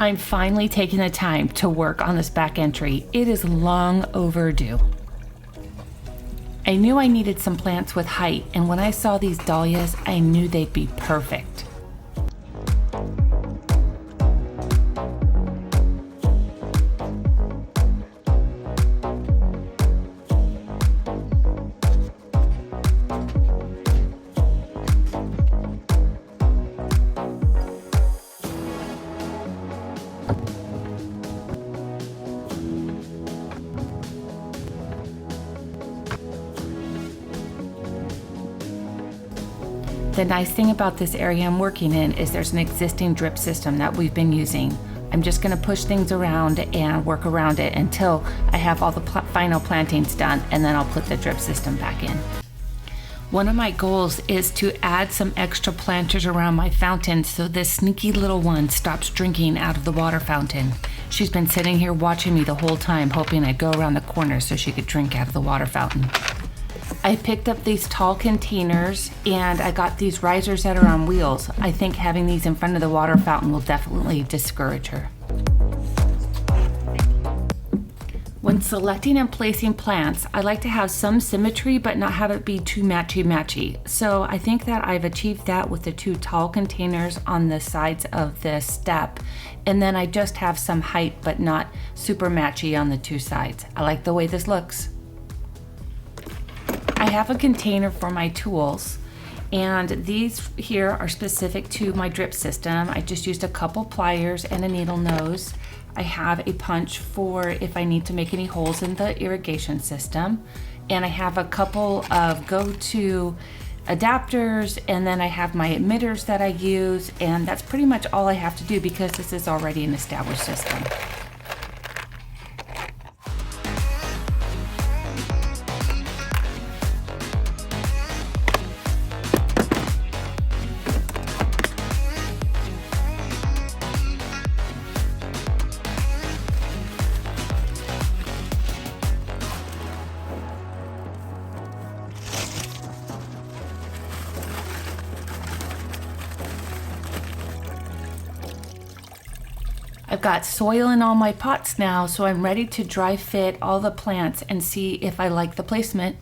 I'm finally taking the time to work on this back entry. It is long overdue. I knew I needed some plants with height, and when I saw these dahlias, I knew they'd be perfect. The nice thing about this area I'm working in is there's an existing drip system that we've been using. I'm just going to push things around and work around it until I have all the final plantings done, and then I'll put the drip system back in. One of my goals is to add some extra planters around my fountain so this sneaky little one stops drinking out of the water fountain. She's been sitting here watching me the whole time, hoping I'd go around the corner so she could drink out of the water fountain. I picked up these tall containers and I got these risers that are on wheels. I think having these in front of the water fountain will definitely discourage her. When selecting and placing plants, I like to have some symmetry but not have it be too matchy-matchy. So I think that I've achieved that with the two tall containers on the sides of the step. And then I just have some height but not super matchy on the two sides. I like the way this looks. I have a container for my tools, and these here are specific to my drip system. I just used a couple pliers and a needle nose. I have a punch for if I need to make any holes in the irrigation system, and I have a couple of go-to adapters, and then I have my emitters that I use, and that's pretty much all I have to do because this is already an established system. I've got soil in all my pots now, so I'm ready to dry fit all the plants and see if I like the placement.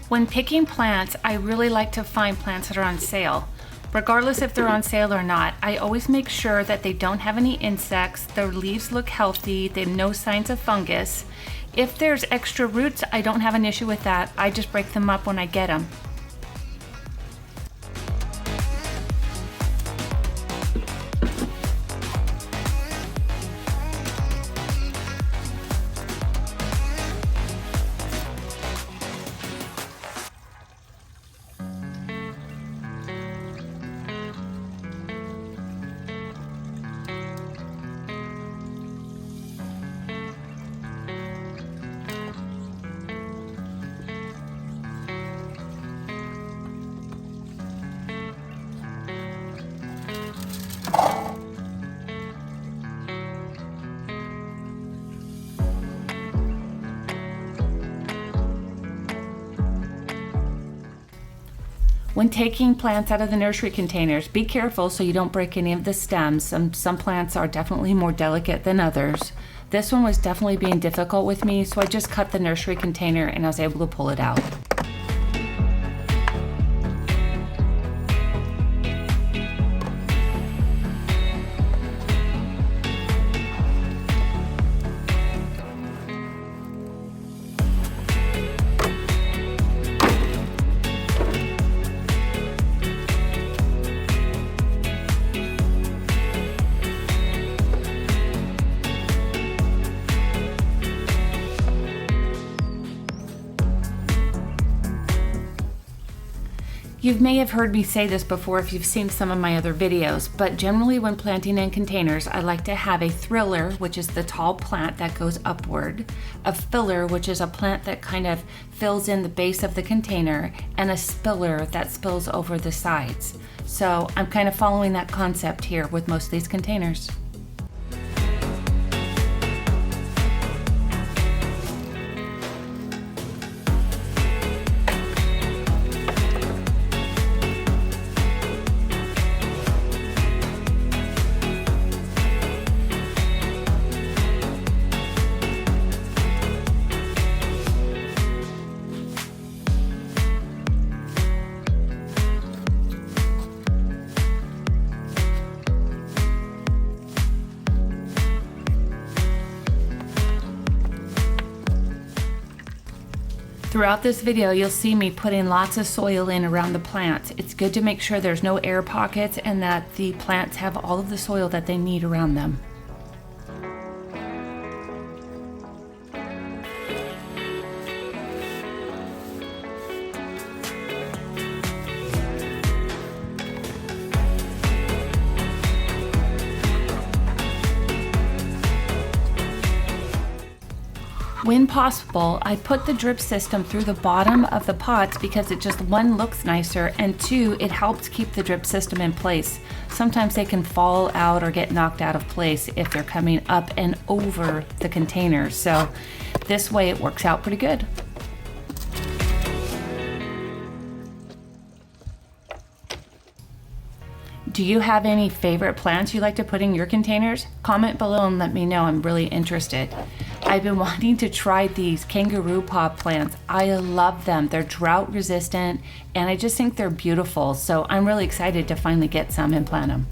When picking plants, I really like to find plants that are on sale. Regardless if they're on sale or not, I always make sure that they don't have any insects, their leaves look healthy, they have no signs of fungus. If there's extra roots, I don't have an issue with that. I just break them up when I get them. When taking plants out of the nursery containers, be careful so you don't break any of the stems. Some plants are definitely more delicate than others. This one was definitely being difficult with me, so I just cut the nursery container and I was able to pull it out. You may have heard me say this before if you've seen some of my other videos, but generally when planting in containers, I like to have a thriller, which is the tall plant that goes upward, a filler, which is a plant that kind of fills in the base of the container, and a spiller that spills over the sides. So I'm kind of following that concept here with most of these containers. Throughout this video, you'll see me putting lots of soil in around the plants. It's good to make sure there's no air pockets and that the plants have all of the soil that they need around them. When possible, I put the drip system through the bottom of the pots because it just, one, looks nicer, and two, it helps keep the drip system in place. Sometimes they can fall out or get knocked out of place if they're coming up and over the containers. So this way it works out pretty good. Do you have any favorite plants you like to put in your containers? Comment below and let me know. I'm really interested. I've been wanting to try these kangaroo paw plants. I love them. They're drought resistant and I just think they're beautiful. So I'm really excited to finally get some and plant them.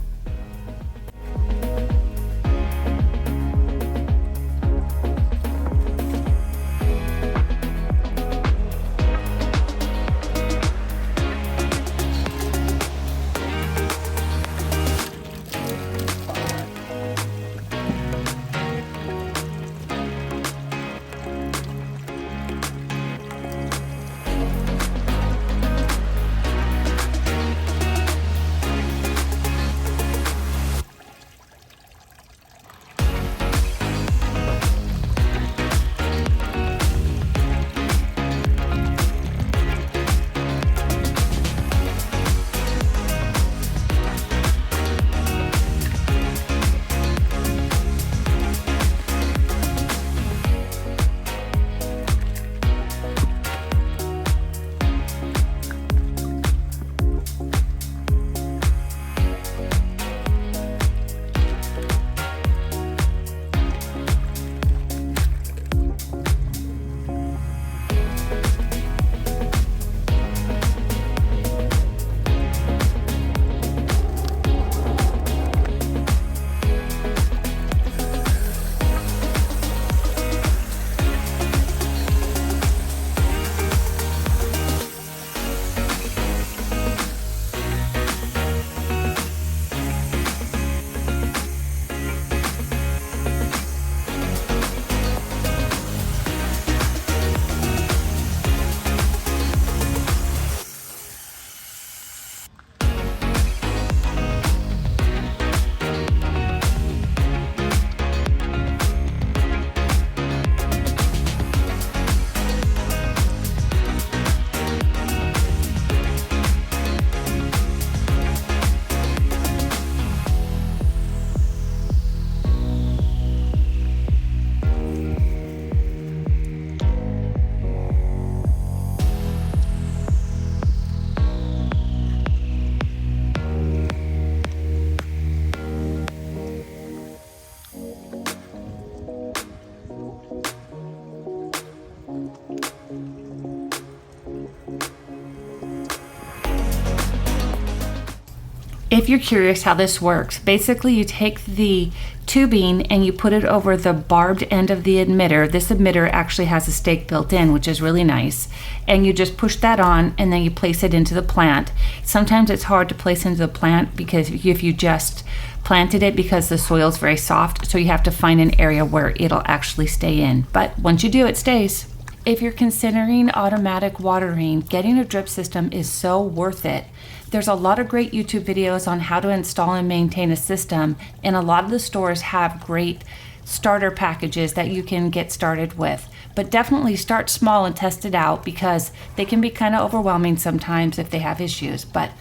If you're curious how this works, basically you take the tubing and you put it over the barbed end of the emitter. This emitter actually has a stake built in, which is really nice. And you just push that on and then you place it into the plant. Sometimes it's hard to place into the plant because if you just planted it, because the soil is very soft, so you have to find an area where it'll actually stay in. But once you do, it stays. If you're considering automatic watering, getting a drip system is so worth it. There's a lot of great YouTube videos on how to install and maintain a system, and a lot of the stores have great starter packages that you can get started with. But definitely start small and test it out because they can be kind of overwhelming sometimes if they have issues, but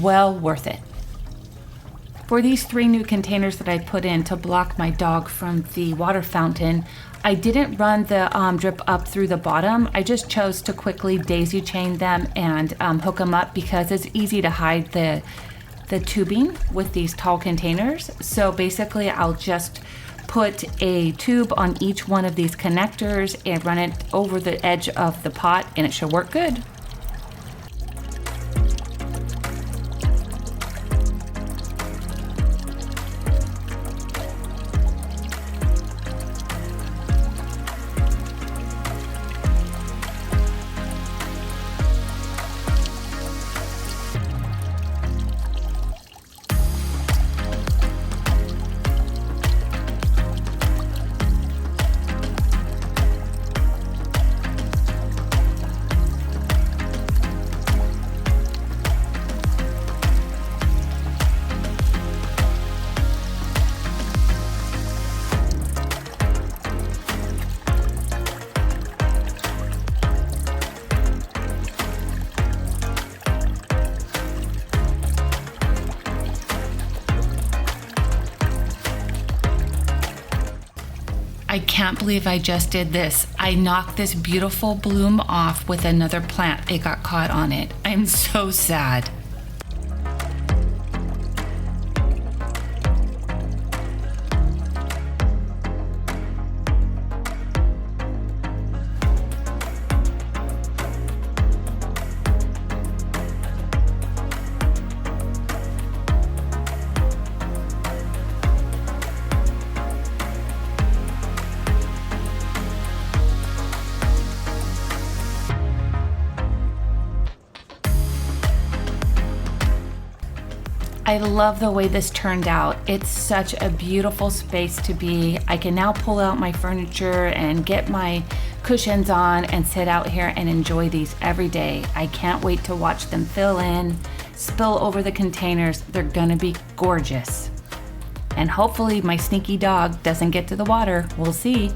well worth it. For these 3 new containers that I put in to block my dog from the water fountain, I didn't run the drip up through the bottom. I just chose to quickly daisy chain them and hook them up because it's easy to hide the tubing with these tall containers. So basically I'll just put a tube on each one of these connectors and run it over the edge of the pot and it should work good. I can't believe I just did this. I knocked this beautiful bloom off with another plant. It got caught on it. I'm so sad. I love the way this turned out. It's such a beautiful space to be. I can now pull out my furniture and get my cushions on and sit out here and enjoy these every day. I can't wait to watch them fill in, spill over the containers. They're gonna be gorgeous. And hopefully my sneaky dog doesn't get to the water. We'll see.